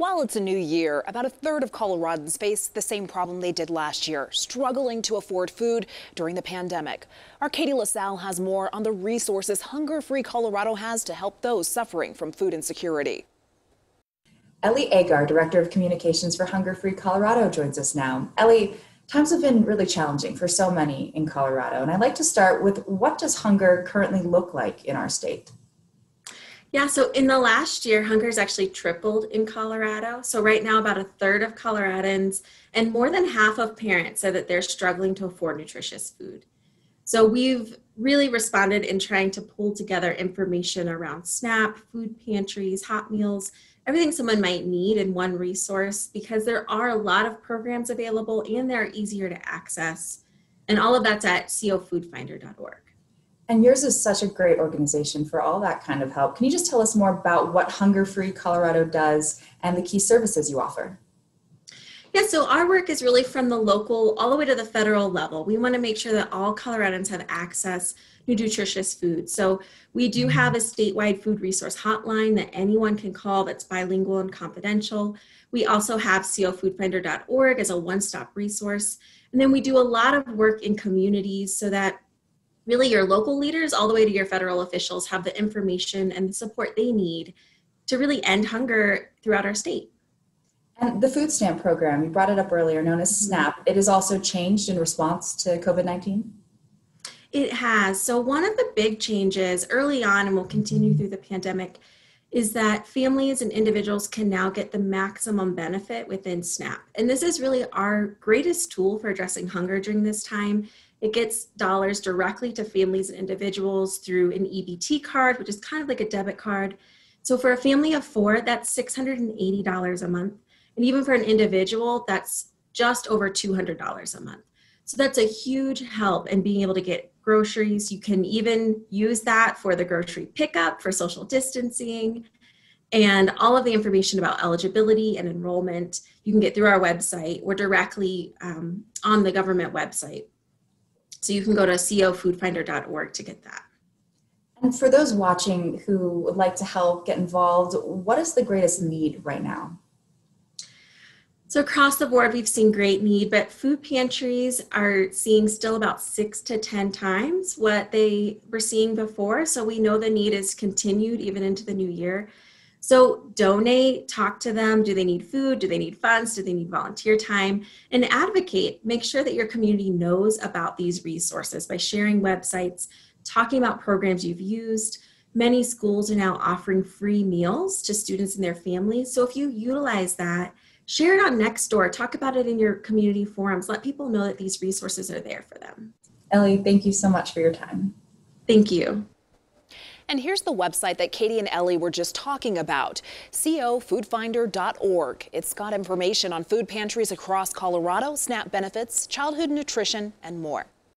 While it's a new year, about a third of Coloradans face the same problem they did last year, struggling to afford food during the pandemic. Our Katie LaSalle has more on the resources HungerFree Colorado has to help those suffering from food insecurity. Ellie Agar, Director of Communications for HungerFree Colorado, joins us now. Ellie, times have been really challenging for so many in Colorado, and I'd like to start with what does hunger currently look like in our state? Yeah, so in the last year, hunger's actually tripled in Colorado. So right now, about a third of Coloradans and more than half of parents said that they're struggling to afford nutritious food. So we've really responded in trying to pull together information around SNAP, food pantries, hot meals, everything someone might need in one resource, because there are a lot of programs available and they're easier to access. And all of that's at cofoodfinder.org. And yours is such a great organization for all that kind of help. Can you just tell us more about what HungerFree Colorado does and the key services you offer? Yeah, so our work is really from the local all the way to the federal level. We want to make sure that all Coloradans have access to nutritious food. So we do have a statewide food resource hotline that anyone can call that's bilingual and confidential. We also have cofoodfinder.org as a one-stop resource. And then we do a lot of work in communities so that really your local leaders all the way to your federal officials have the information and the support they need to really end hunger throughout our state. And the food stamp program, you brought it up earlier, known as S.N.A.P, it has also changed in response to COVID-19? It has. So one of the big changes early on, and will continue through the pandemic, is that families and individuals can now get the maximum benefit within S.N.A.P. And this is really our greatest tool for addressing hunger during this time. It gets dollars directly to families and individuals through an EBT card, which is kind of like a debit card. So for a family of four, that's $680 a month. And even for an individual, that's just over $200 a month. So that's a huge help in being able to get groceries. You can even use that for the grocery pickup, for social distancing, and all of the information about eligibility and enrollment you can get through our website or directly on the government website. So you can go to cofoodfinder.org to get that. And for those watching who would like to help get involved, what is the greatest need right now? So across the board, we've seen great need, but food pantries are seeing still about 6 to 10 times what they were seeing before. So we know the need is continued even into the new year. So donate, talk to them. Do they need food? Do they need funds? Do they need volunteer time? And advocate. Make sure that your community knows about these resources by sharing websites, talking about programs you've used. Many schools are now offering free meals to students and their families. So if you utilize that, share it on Nextdoor, talk about it in your community forums, let people know that these resources are there for them. Ellie, thank you so much for your time. Thank you. And here's the website that Katie and Ellie were just talking about, cofoodfinder.org. It's got information on food pantries across Colorado, SNAP benefits, childhood nutrition, and more.